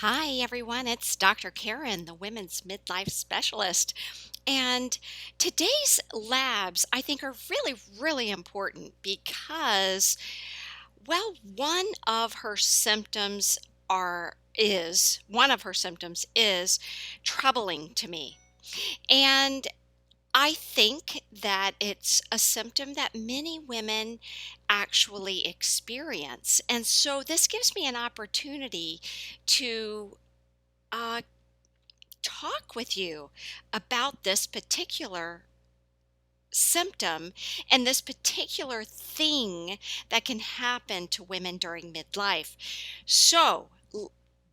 Hi, everyone. It's Dr. Karen, the women's midlife specialist. And today's labs, I think, are really important because, well, one of her symptoms is troubling to me. And I think that it's a symptom that many women actually experience. And so this gives me an opportunity to uh, talk with you about this particular symptom and this particular thing that can happen to women during midlife. So,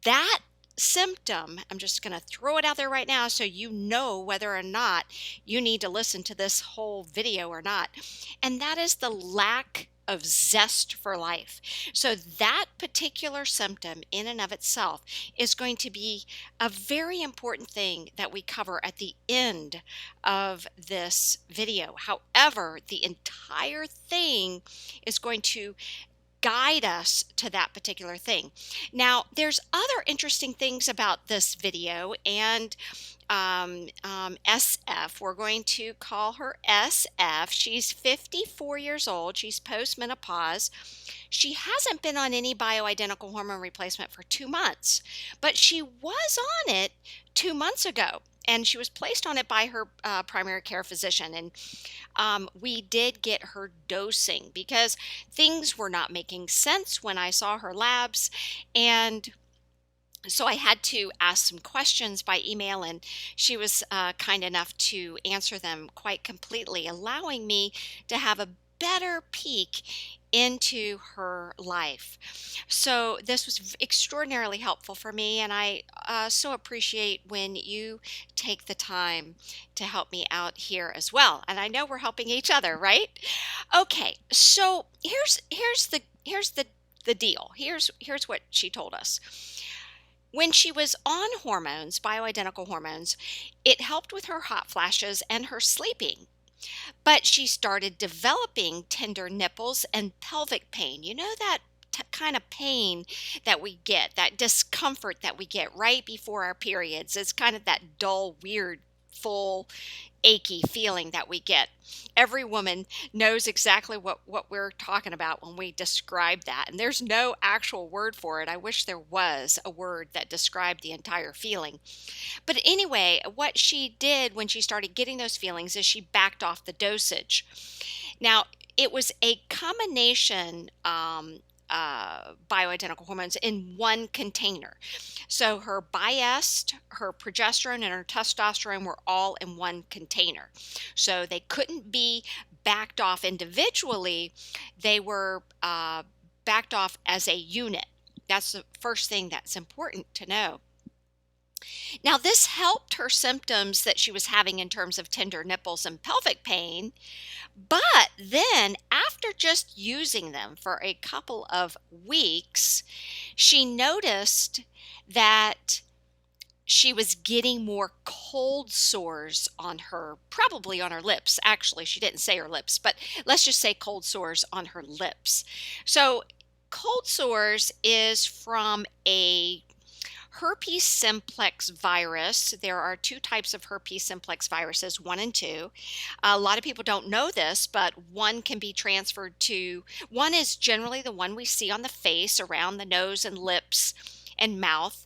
that symptom, I'm just going to throw it out there right now so you know whether or not you need to listen to this whole video or not. And that is the lack of zest for life. So, that particular symptom, in and of itself, is going to be a very important thing that we cover at the end of this video. However, the entire thing is going to guide us to that particular thing. Now, there's other interesting things about this video and SF. We're going to call her SF. She's 54 years old. She's postmenopause. She hasn't been on any bioidentical hormone replacement for 2 months, but she was on it 2 months ago. And she was placed on it by her primary care physician. And we did get her dosing because things were not making sense when I saw her labs. And so I had to ask some questions by email, and she was kind enough to answer them quite completely, allowing me to have a better peek into her life. So this was extraordinarily helpful for me, and I so appreciate when you take the time to help me out here as well. And I know we're helping each other, right? Okay, so here's the deal. Here's what she told us. When she was on hormones, bioidentical hormones, it helped with her hot flashes and her sleeping. But she started developing tender nipples and pelvic pain. You know that kind of pain that we get, that discomfort that we get right before our periods. It's kind of that dull, weird, full, achy feeling that we get. Every woman knows exactly what we're talking about when we describe that. And there's no actual word for it. I wish there was a word that described the entire feeling. But anyway, what she did when she started getting those feelings is she backed off the dosage. Now, it was a combination bioidentical hormones in one container. So her biest, her progesterone, and her testosterone were all in one container. So they couldn't be backed off individually. They were backed off as a unit. That's the first thing that's important to know. Now, this helped her symptoms that she was having in terms of tender nipples and pelvic pain. But then, after just using them for a couple of weeks, she noticed that she was getting more cold sores on her, probably on her lips. Actually, she didn't say her lips, but let's just say cold sores on her lips. So, cold sores is from a herpes simplex virus. There are two types of herpes simplex viruses, 1 and 2. A lot of people don't know this, but one can be transferred to, one is generally the one we see on the face, around the nose and lips and mouth.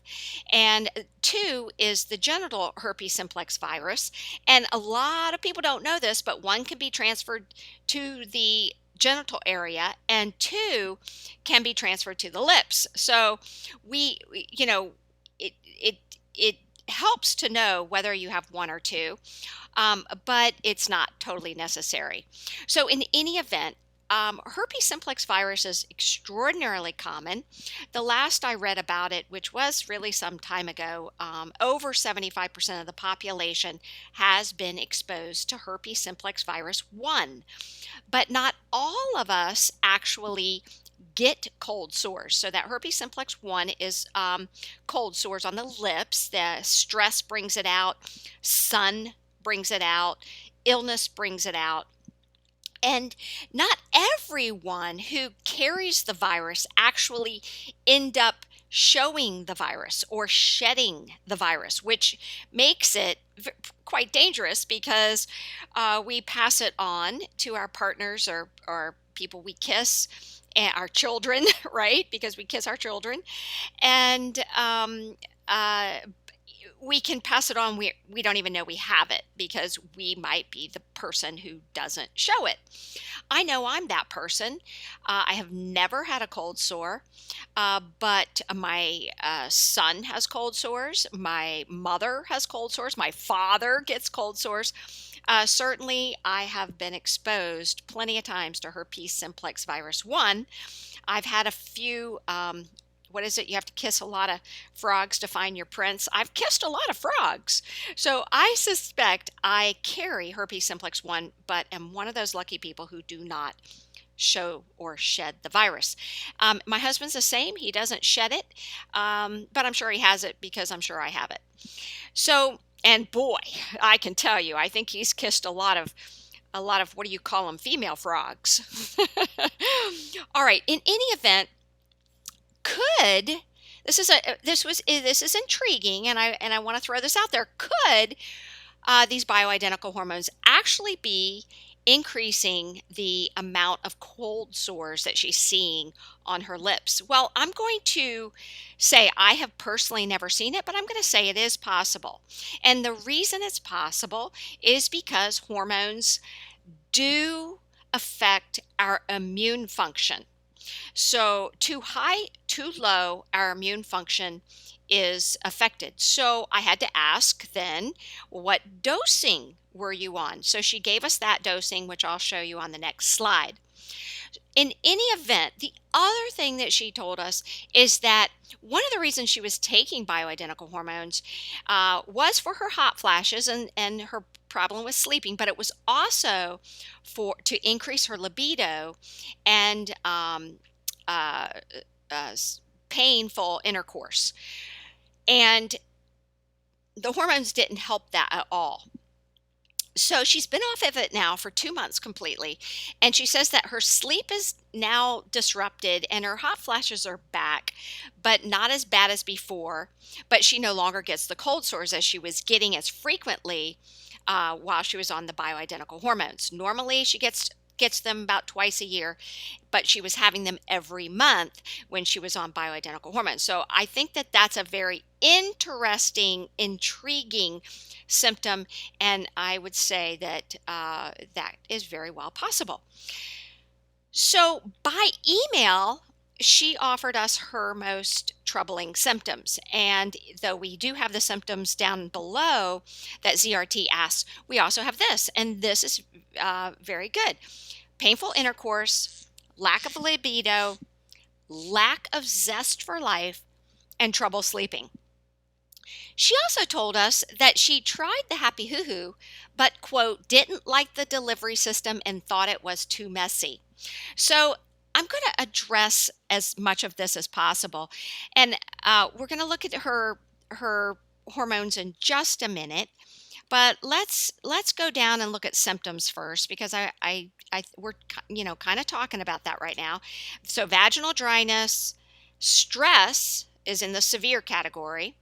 And 2 is the genital herpes simplex virus. And a lot of people don't know this, but one can be transferred to the genital area and 2 can be transferred to the lips. So it helps to know whether you have 1 or 2, but it's not totally necessary. So in any event, herpes simplex virus is extraordinarily common. The last I read about it, which was really some time ago, over 75% of the population has been exposed to herpes simplex virus 1. But not all of us actually get cold sores. So that herpes simplex 1 is cold sores on the lips. The stress brings it out, sun brings it out, illness brings it out. And not everyone who carries the virus actually end up showing the virus or shedding the virus, which makes it quite dangerous because we pass it on to our partners or people we kiss and our children, right? Because we kiss our children. And uh, we can pass it on. We don't even know we have it because we might be the person who doesn't show it. I know I'm that person. I have never had a cold sore, but my son has cold sores. My mother has cold sores. My father gets cold sores. Certainly, I have been exposed plenty of times to herpes simplex virus 1. I've had a few. What is it? You have to kiss a lot of frogs to find your prince. I've kissed a lot of frogs. So I suspect I carry herpes simplex 1, but am one of those lucky people who do not show or shed the virus. My husband's the same. He doesn't shed it, but I'm sure he has it because I'm sure I have it. So, and boy, I can tell you, I think he's kissed a lot of what do you call them, female frogs. All right. In any event, could this is intriguing, and I want to throw this out there. Could these bioidentical hormones actually be increasing the amount of cold sores that she's seeing on her lips? Well, I'm going to say I have personally never seen it, but I'm going to say it is possible. And the reason it's possible is because hormones do affect our immune function. So, too high, too low, our immune function is affected. So, I had to ask then, what dosing were you on? So, she gave us that dosing, which I'll show you on the next slide. In any event, the other thing that she told us is that one of the reasons she was taking bioidentical hormones was for her hot flashes and her problem with sleeping, but it was also to increase her libido and uh, painful intercourse. And the hormones didn't help that at all. So she's been off of it now for 2 months completely. And she says that her sleep is now disrupted and her hot flashes are back, but not as bad as before. But she no longer gets the cold sores as she was getting as frequently while she was on the bioidentical hormones. Normally she gets them about twice a year, but she was having them every month when she was on bioidentical hormones. So I think that that's a very interesting, intriguing symptom, and I would say that that is very well possible. So by email, she offered us her most troubling symptoms. And though we do have the symptoms down below that ZRT asks, we also have this, and this is very good. Painful intercourse, lack of libido, lack of zest for life, and trouble sleeping. She also told us that she tried the Happy Hoo Hoo, but, quote, didn't like the delivery system and thought it was too messy. So I'm going to address as much of this as possible. And we're going to look at her hormones in just a minute. But let's go down and look at symptoms first, because we're kind of talking about that right now. So vaginal dryness, stress is in the severe category,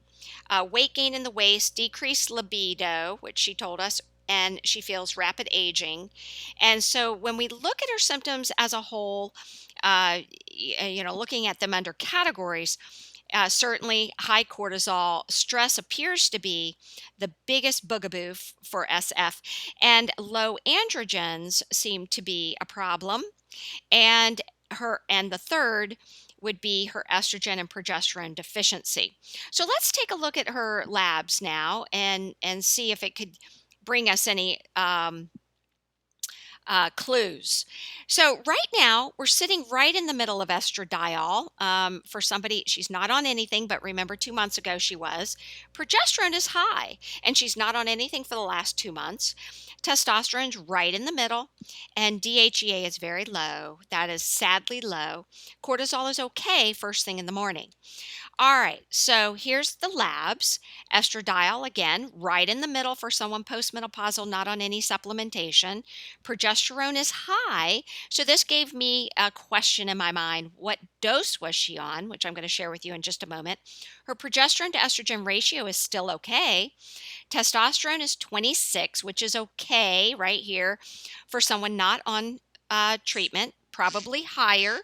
weight gain in the waist, decreased libido, which she told us, and she feels rapid aging. And so when we look at her symptoms as a whole, looking at them under categories, certainly high cortisol stress appears to be the biggest bugaboo for SF, and low androgens seem to be a problem. And the third would be her estrogen and progesterone deficiency. So let's take a look at her labs now and see if it could bring us any clues. So right now we're sitting right in the middle of estradiol. For somebody, she's not on anything, but remember 2 months ago she was. Progesterone is high and she's not on anything for the last 2 months. Testosterone's right in the middle, and DHEA is very low. That is sadly low. Cortisol is okay first thing in the morning. All right, so here's the labs. Estradiol, again, right in the middle for someone postmenopausal, not on any supplementation. Progesterone is high, so this gave me a question in my mind. What dose was she on? Which I'm going to share with you in just a moment. Her progesterone to estrogen ratio is still okay. Testosterone is 26, which is okay right here for someone not on treatment, probably higher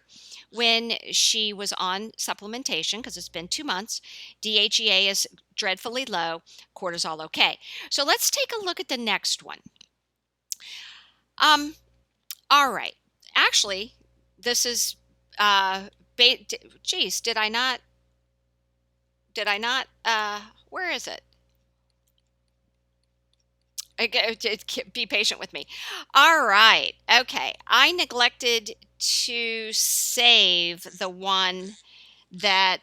when she was on supplementation because it's been 2 months. DHEA is dreadfully low, cortisol okay. So let's take a look at the next one. All right. Actually, this is geez, did I not where is it? Be patient with me. All right. Okay. I neglected to save the one that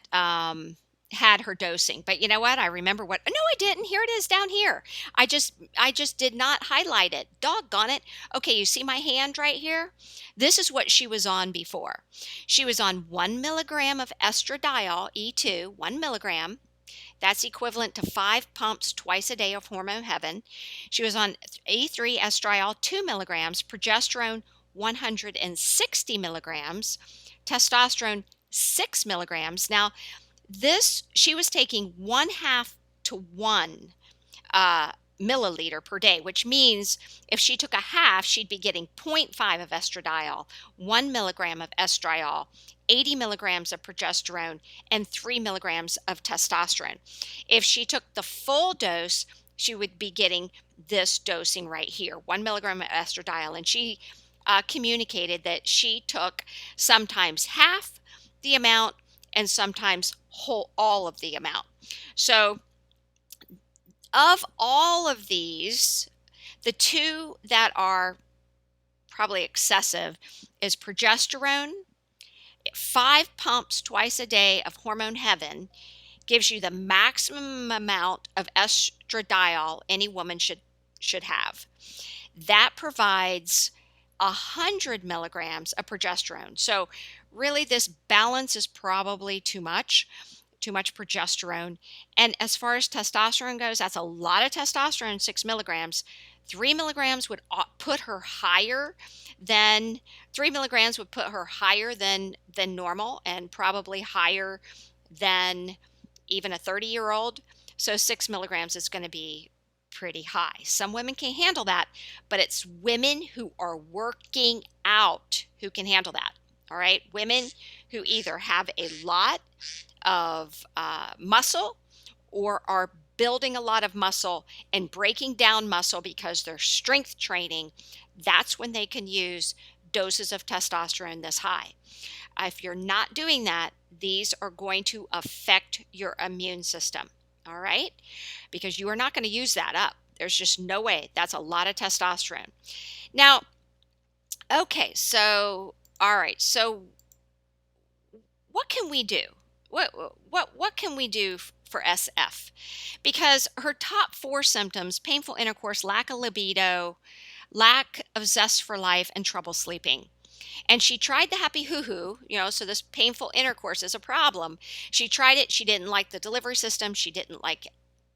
had her dosing. But you know what? I remember what. No, I didn't. Here it is down here. I just did not highlight it. Doggone it. Okay, you see my hand right here? This is what she was on before. She was on 1 milligram of estradiol, E2, 1 milligram. That's equivalent to 5 pumps twice a day of hormone heaven. She was on E3 estradiol 2 milligrams, progesterone 160 milligrams, testosterone 6 milligrams. Now, this she was taking 1/2 to 1 milliliter per day, which means if she took a half, she'd be getting 0.5 of estradiol, 1 milligram of estradiol, 80 milligrams of progesterone, and 3 milligrams of testosterone. If she took the full dose, she would be getting this dosing right here, 1 milligram of estradiol. And she communicated that she took sometimes half the amount and sometimes all of the amount. So of all of these, the two that are probably excessive is progesterone. 5 pumps twice a day of hormone heaven gives you the maximum amount of estradiol any woman should have. That provides 100 milligrams of progesterone. So really this balance is probably too much progesterone. And as far as testosterone goes, that's a lot of testosterone, 6 milligrams. 3 milligrams would put her higher than 3 milligrams would put her higher than normal, and probably higher than even a 30-year-old. So 6 milligrams is going to be pretty high. Some women can handle that, but it's women who are working out who can handle that. All right, women who either have a lot of muscle or are building a lot of muscle and breaking down muscle because they're strength training, that's when they can use doses of testosterone this high. If you're not doing that, these are going to affect your immune system, all right? Because you are not going to use that up. There's just no way. That's a lot of testosterone. Now, okay, so, all right, so what can we do? What can we do for SF? Because her top 4 symptoms: painful intercourse, lack of libido, lack of zest for life, and trouble sleeping. And she tried the happy hoo-hoo, so this painful intercourse is a problem. She tried it. She didn't like the delivery system. She didn't like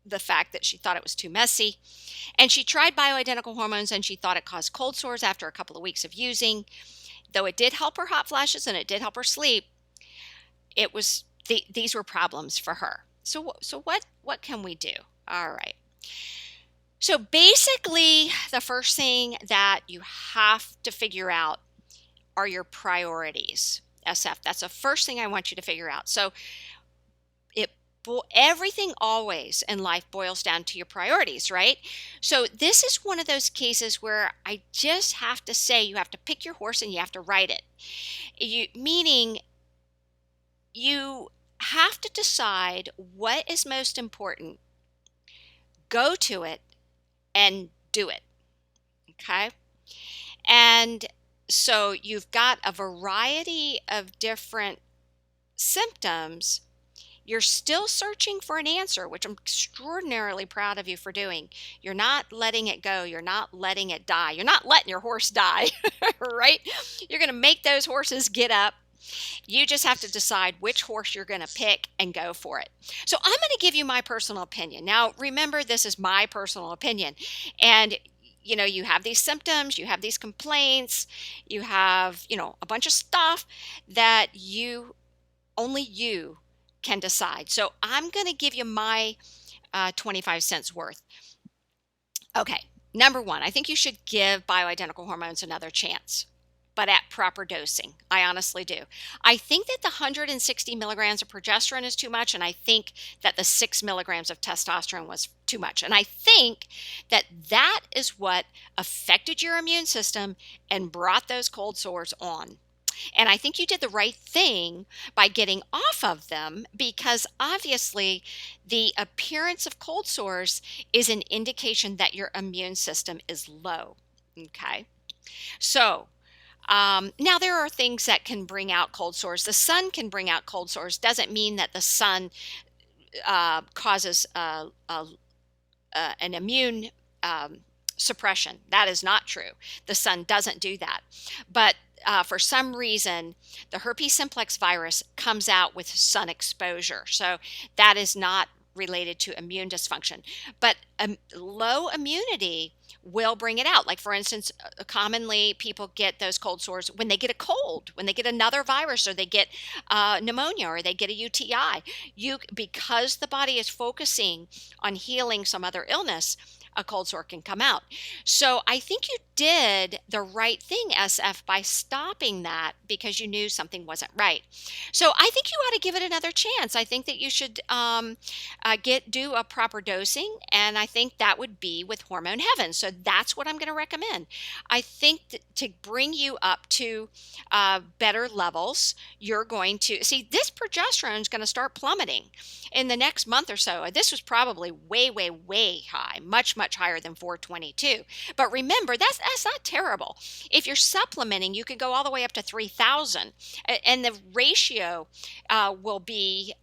the fact that she thought it was too messy. And she tried bioidentical hormones, and she thought it caused cold sores after a couple of weeks of using. Though it did help her hot flashes and it did help her sleep, it was these were problems for her. So what can we do? All right. So basically, the first thing that you have to figure out are your priorities. SF, that's the first thing I want you to figure out. So everything always in life boils down to your priorities, right? So this is one of those cases where I just have to say you have to pick your horse and you have to ride it. Meaning you have to decide what is most important, go to it, and do it. Okay? And so you've got a variety of different symptoms. You're still searching for an answer, which I'm extraordinarily proud of you for doing. You're not letting it go. You're not letting it die. You're not letting your horse die, right? You're going to make those horses get up You just have to decide which horse you're going to pick and go for it. So I'm going to give you my personal opinion. Now, remember, this is my personal opinion. And you have these symptoms, you have these complaints, you have, a bunch of stuff that only you can decide. So I'm going to give you my 25 cents worth. Okay, number one, I think you should give bioidentical hormones another chance, but at proper dosing. I honestly do. I think that the 160 milligrams of progesterone is too much, and I think that the 6 milligrams of testosterone was too much. And I think that that is what affected your immune system and brought those cold sores on. And I think you did the right thing by getting off of them, because obviously the appearance of cold sores is an indication that your immune system is low. Okay. So now there are things that can bring out cold sores. The sun can bring out cold sores. Doesn't mean that the sun causes an immune suppression. That is not true. The sun doesn't do that. But for some reason, the herpes simplex virus comes out with sun exposure. So that is not related to immune dysfunction. But low immunity will bring it out. Like, for instance, commonly people get those cold sores when they get a cold, when they get another virus, or they get pneumonia, or they get a UTI. Because the body is focusing on healing some other illness, a cold sore can come out. So I think you did the right thing, SF, by stopping that, because you knew something wasn't right. So I think you ought to give it another chance. I think that you should do a proper dosing, and I think that would be with Hormone Heaven. So that's what I'm going to recommend. I think to bring you up to better levels, you're going to see this progesterone is going to start plummeting in the next month or so. This was probably way, way, way high, much, much higher than 422. But remember, that's not terrible. If you're supplementing, you can go all the way up to 3,000, and the ratio will be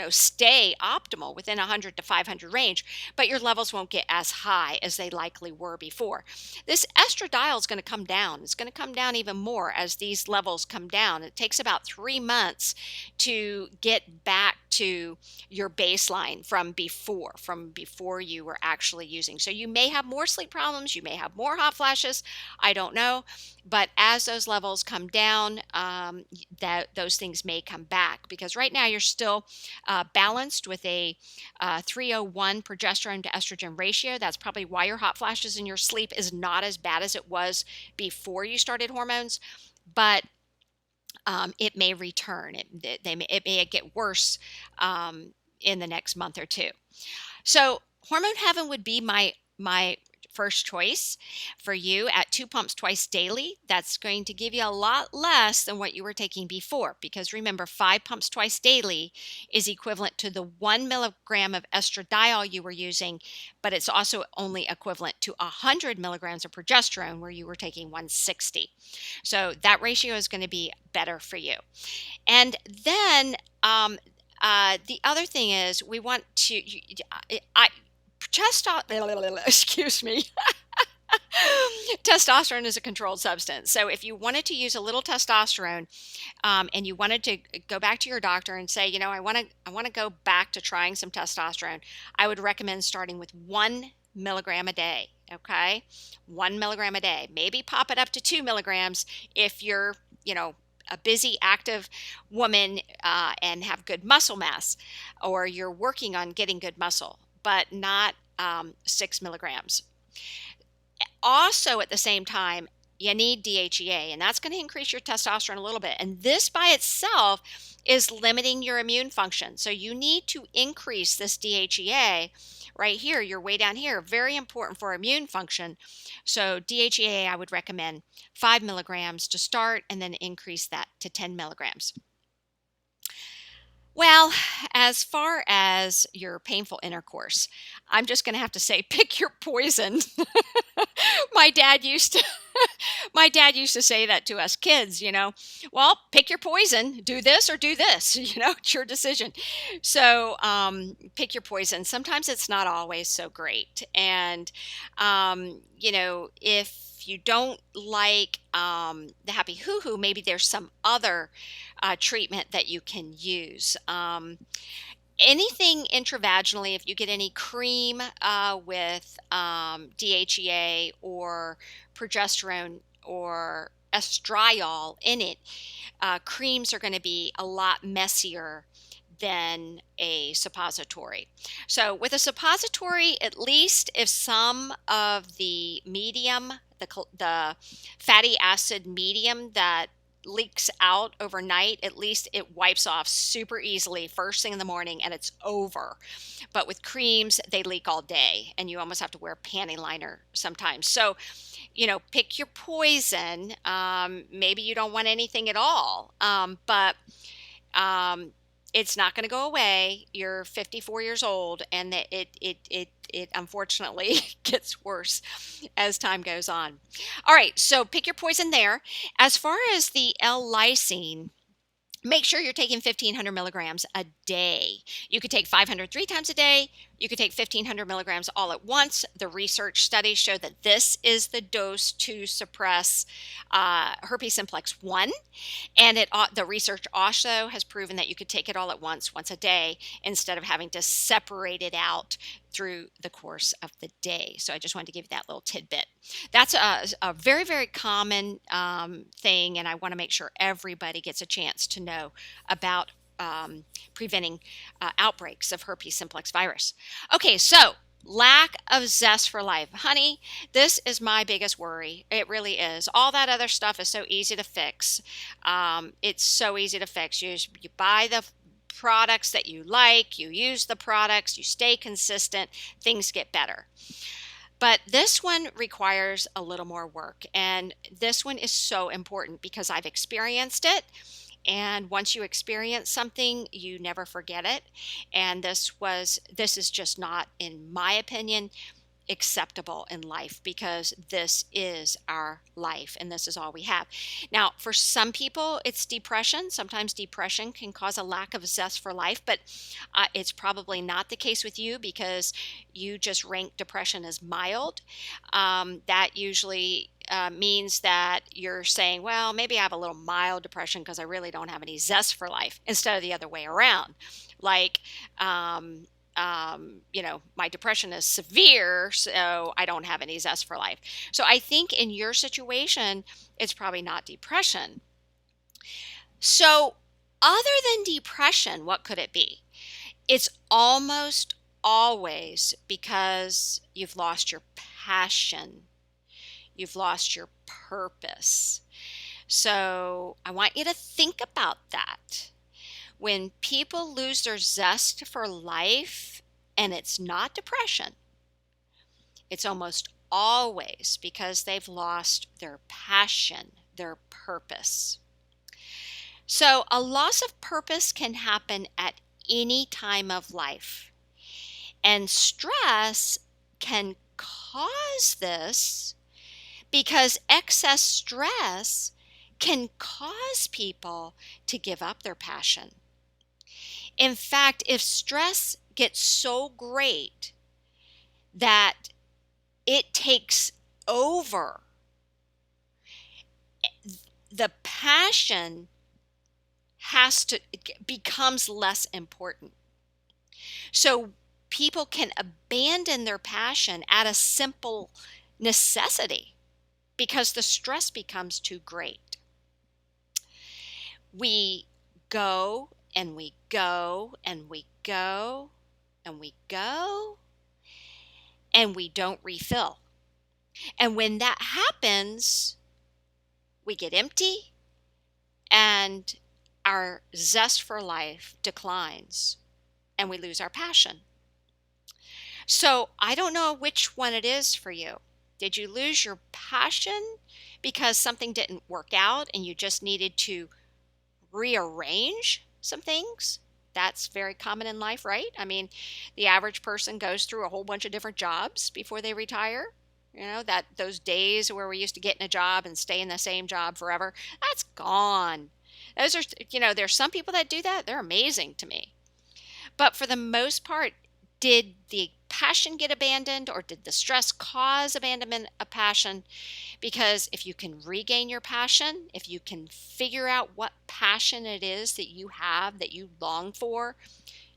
stay optimal within 100 to 500 range, but your levels won't get as high as they likely were before. This estradiol is going to come down. It's going to come down even more as these levels come down. It takes about 3 months to get back to your baseline from before you were actually using. So you may have more sleep problems, you may have more hot flashes, I don't know, but as those levels come down, those things may come back, because right now you're still balanced with a 301 progesterone to estrogen ratio. That's probably why your hot flashes in your sleep is not as bad as it was before you started hormones, but it may return. It may get worse in the next month or two. So Hormone Heaven would be my first choice for you at 2 pumps twice daily. That's going to give you a lot less than what you were taking before, because remember, 5 pumps twice daily is equivalent to the 1 milligram of estradiol you were using, but it's also only equivalent to 100 milligrams of progesterone, where you were taking 160. So that ratio is going to be better for you. And then the other thing is, we want to excuse me. Testosterone is a controlled substance. So if you wanted to use a little testosterone, and you wanted to go back to your doctor and say, I want to go back to trying some testosterone, I would recommend starting with 1 milligram a day. Okay, 1 milligram a day. Maybe pop it up to 2 milligrams if you're, a busy, active woman and have good muscle mass, or you're working on getting good muscle, but not 6 milligrams. Also, at the same time, you need DHEA, and that's going to increase your testosterone a little bit. And this by itself is limiting your immune function. So you need to increase this DHEA right here. You're way down here. Very important for immune function. So DHEA, I would recommend 5 milligrams to start, and then increase that to 10 milligrams. Well, as far as your painful intercourse, I'm just going to have to say, pick your poison. My dad used to say that to us kids, well, pick your poison, do this or do this, it's your decision. So pick your poison. Sometimes it's not always so great. And, if if you don't like the happy hoo-hoo, maybe there's some other treatment that you can use. Anything intravaginally, if you get any cream with DHEA or progesterone or estradiol in it, creams are going to be a lot messier than a suppository. So with a suppository, at least if some of the medium, the fatty acid medium that leaks out overnight, at least it wipes off super easily first thing in the morning and it's over. But with creams, they leak all day and you almost have to wear a panty liner sometimes. So, pick your poison. Maybe you don't want anything at all, but um, it's not going to go away. You're 54 years old, and it unfortunately gets worse as time goes on. All right, so pick your poison there. As far as the L-lysine, make sure you're taking 1,500 milligrams a day. You could take 500 3 times a day. You could take 1,500 milligrams all at once. The research studies show that this is the dose to suppress herpes simplex 1. And the research also has proven that you could take it all at once a day, instead of having to separate it out through the course of the day. So I just wanted to give you that little tidbit. That's a very, very common thing, and I want to make sure everybody gets a chance to know about preventing outbreaks of herpes simplex virus. Okay, so lack of zest for life. Honey, this is my biggest worry. It really is. All that other stuff is so easy to fix. It's so easy to fix. You buy the products that you like, you use the products, you stay consistent, things get better. But this one requires a little more work. And this one is so important because I've experienced it. And once you experience something, you never forget it. And this is just not, in my opinion, acceptable in life, because this is our life and this is all we have. Now, for some people, it's depression. Sometimes depression can cause a lack of zest for life, but it's probably not the case with you because you just rank depression as mild. That usually means that you're saying, well, maybe I have a little mild depression because I really don't have any zest for life, instead of the other way around. Like, my depression is severe, so I don't have any zest for life. So I think in your situation, it's probably not depression. So other than depression, what could it be? It's almost always because you've lost your passion. You've lost your purpose. So I want you to think about that. When people lose their zest for life, and it's not depression, it's almost always because they've lost their passion, their purpose. So a loss of purpose can happen at any time of life. And stress can cause this, because excess stress can cause people to give up their passion. In fact, if stress gets so great that it takes over, the passion becomes less important. So people can abandon their passion at a simple necessity because the stress becomes too great. We go and we go and we go and we go and we don't refill. And when that happens, we get empty and our zest for life declines and we lose our passion. So I don't know which one it is for you. Did you lose your passion because something didn't work out and you just needed to rearrange some things? That's very common in life, right? I mean, the average person goes through a whole bunch of different jobs before they retire. That those days where we used to get in a job and stay in the same job forever, that's gone. Those are, there's some people that do that. They're amazing to me. But for the most part, did the passion get abandoned, or did the stress cause abandonment of passion? Because if you can regain your passion, if you can figure out what passion it is that you have, that you long for,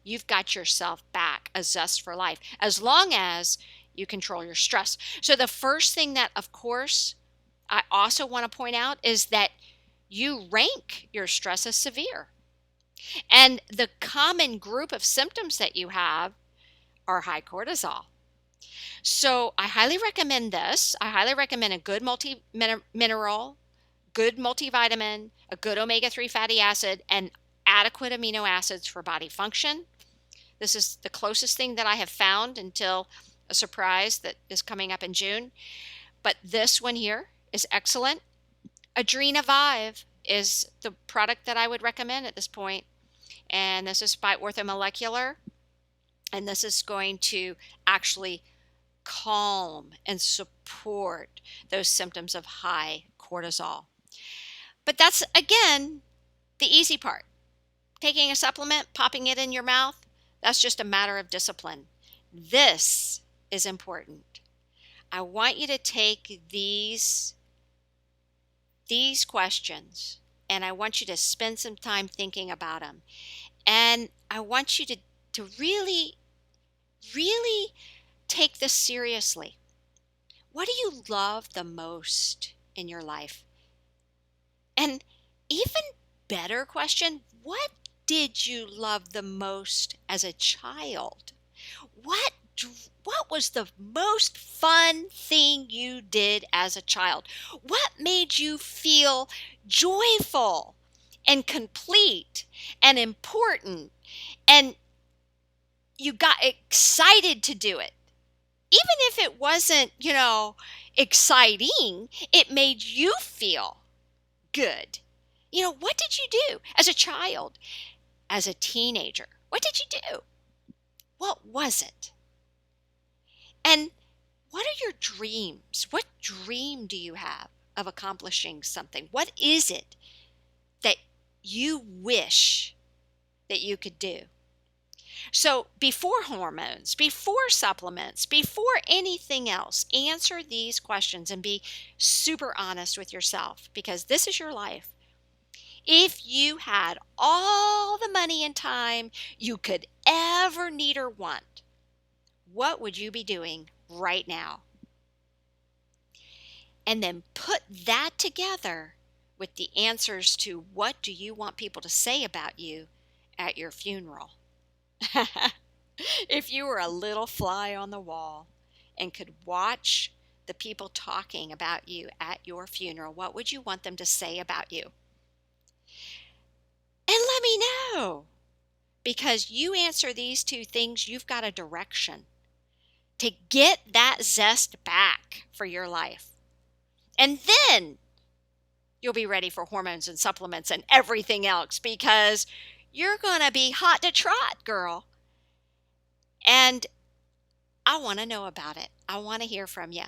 you've got yourself back a zest for life, as long as you control your stress. So the first thing that, of course, I also want to point out is that you rank your stress as severe. And the common group of symptoms that you have are high cortisol. So I highly recommend this. I highly recommend a good multi-mineral, good multivitamin, a good omega-3 fatty acid, and adequate amino acids for body function. This is the closest thing that I have found until a surprise that is coming up in June. But this one here is excellent. Adrena is the product that I would recommend at this point. And this is by Orthomolecular. And this is going to actually calm and support those symptoms of high cortisol. But that's, again, the easy part. Taking a supplement, popping it in your mouth, that's just a matter of discipline. This is important. I want you to take these questions, and I want you to spend some time thinking about them. And I want you to really, really take this seriously. What do you love the most in your life? And even better question, what did you love the most as a child? What was the most fun thing you did as a child? What made you feel joyful and complete and important, and you got excited to do it? Even if it wasn't, exciting, it made you feel good. What did you do as a child, as a teenager? What did you do? What was it? And what are your dreams? What dream do you have of accomplishing something? What is it that you wish that you could do? So before hormones, before supplements, before anything else, answer these questions and be super honest with yourself, because this is your life. If you had all the money and time you could ever need or want, what would you be doing right now? And then put that together with the answers to what do you want people to say about you at your funeral. If you were a little fly on the wall and could watch the people talking about you at your funeral, what would you want them to say about you? And let me know, because you answer these two things, you've got a direction to get that zest back for your life. And then you'll be ready for hormones and supplements and everything else, because you're going to be hot to trot, girl. And I want to know about it. I want to hear from you.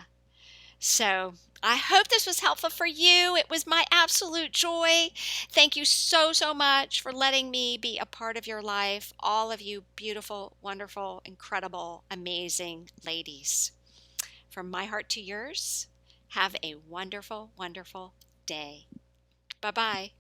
So I hope this was helpful for you. It was my absolute joy. Thank you so, so much for letting me be a part of your life. All of you beautiful, wonderful, incredible, amazing ladies. From my heart to yours, have a wonderful, wonderful day. Bye-bye.